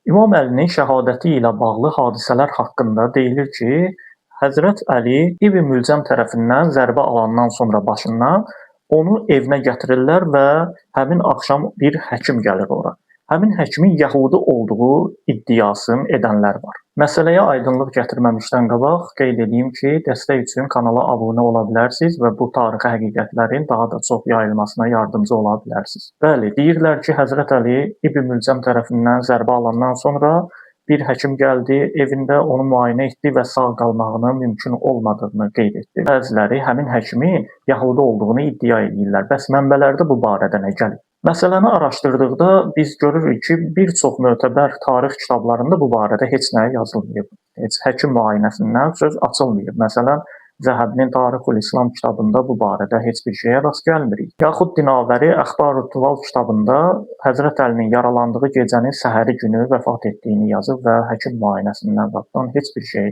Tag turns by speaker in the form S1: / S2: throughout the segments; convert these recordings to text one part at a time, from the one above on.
S1: İmam Əlinin şəhadəti ilə bağlı hadisələr haqqında deyilir ki, Həzrət Əli İbn Mülcəm tərəfindən zərbə alandan sonra başından onu evinə gətirirlər və həmin axşam bir həkim gəlir ora. Həmin həkimin yəhudi olduğu iddiasını edənlər var. Məsələyə aydınlıq gətirməmişdən qabaq qeyd edeyim ki, dəstək üçün kanala abunə ola bilərsiniz və bu tarixi həqiqətlərin daha da çox yayılmasına yardımcı ola bilərsiniz. Bəli, deyirlər ki, Həzrət Əli İbn Mülcəm tərəfindən zərbə alandan sonra bir həkim gəldi, evində onu müayinə etdi və sağ qalmağının mümkün olmadığını qeyd etdi. Bəziləri həmin həkimin yəhudi olduğunu iddia edirlər. Bəs mənbələrdə bu barədə nə gəlir? Məsələni araşdırdıqda biz görürük ki, bir çox mötəbər tarix kitablarında bu barədə heç nə yazılmayıb. Heç həkim müayinəsindən söz açılmayıb. Məsələn, Zəhəbinin Tarixul İslam kitabında bu barədə heç bir şeyə rast gəlmirik. Yaxud Dinavəri Əxbarut Tuval kitabında Həzrət Əlinin yaralandığı gecənin səhəri günü vəfat etdiyini yazıb və həkim müayinəsindən başdan heç bir şey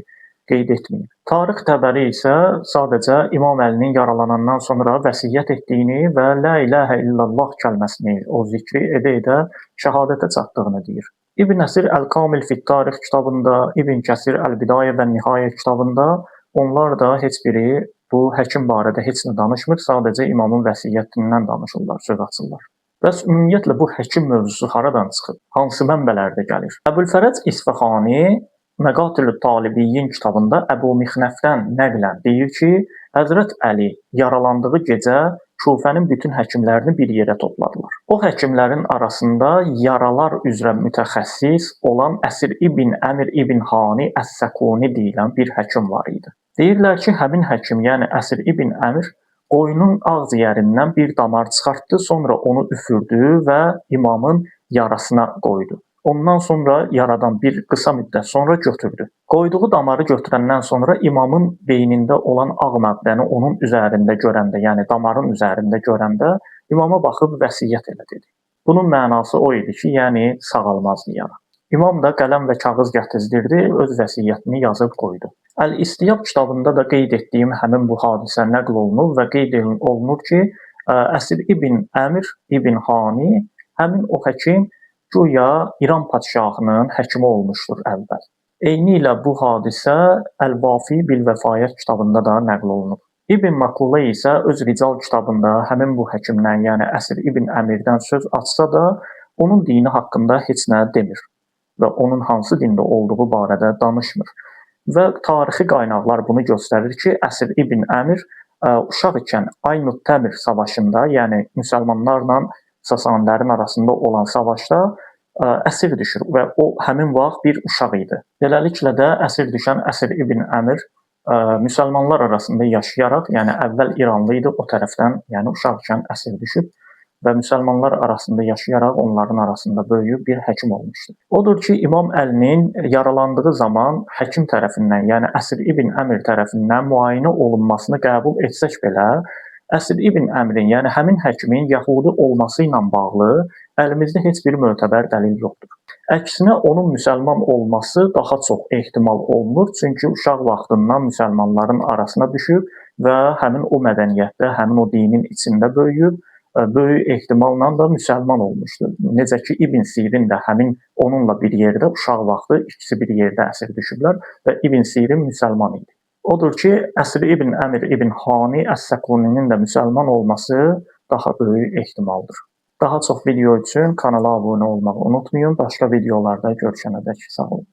S1: qeyd etməyib. Tarix Təbəri isə sadəcə İmam Əlinin yaralanandan sonra vəsiyyət etdiyini və La ilahə illallah kəlməsini o zikri edə-edə şəhadətə çatdığını deyir. İbn Əsir Əl-Kamil fit Tarix kitabında, İbn Kəsir Əl-Bidayə və Nihayə kitabında onlar da heç biri bu həkim barədə heç nə danışmır, sadəcə imamın vəsiyyətindən danışırlar, söz açırlar. Bəs ümumiyyətlə bu həkim mövzusu haradan çıxıb? Hansı mənbələrdə gəlir? Əbülfərəc İsfahani Məqatülü Talibiyyin kitabında Əbu Mixnəfdən nəqlən deyir ki, Həzrət Əli yaralandığı gecə Kufənin bütün həkimlərini bir yerə topladılar. O həkimlərin arasında yaralar üzrə mütəxəssis olan Əsir İbn Əmir İbn Hani Əs-Səkuni deyilən bir həkim var idi. Deyirlər ki, həmin həkim, yəni Əsir İbn Əmir qoyunun ağciyərindən bir damar çıxartdı, sonra onu üfürdü və imamın yarasına qoydu. Ondan sonra yaradan bir qısa müddət sonra götürdü. Qoyduğu damarı götürəndən sonra imamın beynində olan ağ maddəni onun üzərində görəndə, yəni damarın üzərində görəndə imama baxıb vəsiyyət elə dedi. Bunun mənası o idi ki, yəni sağalmazdı yara. İmam da qələm və kağız gətizdirdi, öz vəsiyyətini yazıb qoydu. Əl-İstiyab kitabında da qeyd etdiyim həmin bu hadisə nəql olunur və qeyd olunur ki, Əsir İbn Əmir İbn Hani, həmin o həkim güya İran padşahının həkimi olmuşdur əvvəl. Eynilə bu hadisə Əl-Vafi bil-Vəfayət kitabında da nəql olunur. İbn Makulə isə öz Rical kitabında həmin bu həkimdən, yəni Əsir İbn Əmirdən söz açsa da, onun dini haqqında heç nə demir və onun hansı dində olduğu barədə danışmır. Və tarixi qaynaqlar bunu göstərir ki, Əsir İbn Əmir uşaq ikən Aynut Təmir savaşında, yəni müsəlmanlarla Sasanilərin arasında olan savaşda əsir düşür və o həmin vaxt bir uşaq idi. Beləliklə də əsir düşən Əsir İbn Əmir müsəlmanlar arasında yaşayaraq, yəni əvvəl İranlı idi, o tərəfdən, yəni uşaq ikən əsir düşüb və müsəlmanlar arasında yaşayaraq onların arasında böyüyüb bir həkim olmuşdur. Odur ki, İmam Əlinin yaralandığı zaman həkim tərəfindən, yəni Əsir İbn Əmir tərəfindən müayinə olunmasını qəbul etsək belə, Əsir İbn Əmrin, yəni həmin həkimin yəhudi olması ilə bağlı əlimizdə heç bir mötəbər dəlil yoxdur. Əksinə onun müsəlman olması daha çox ehtimal olunur, çünki uşaq vaxtından müsəlmanların arasına düşüb və həmin o mədəniyyətdə, həmin o dinin içində böyüyüb, böyük ehtimalla da müsəlman olmuşdur. Necə ki, İbn Sirin də həmin onunla bir yerdə uşaq vaxtı ikisi bir yerdə əsir düşüblər və İbn Sirin müsəlman idi. Odur ki, Əsir İbn Əmir İbn Hani Əs-Səkuninin də müsəlman olması daha böyük ehtimaldır. Daha çox video üçün kanala abunə olmağı unutmayın. Başqa videolarda görüşənədək sağ olun.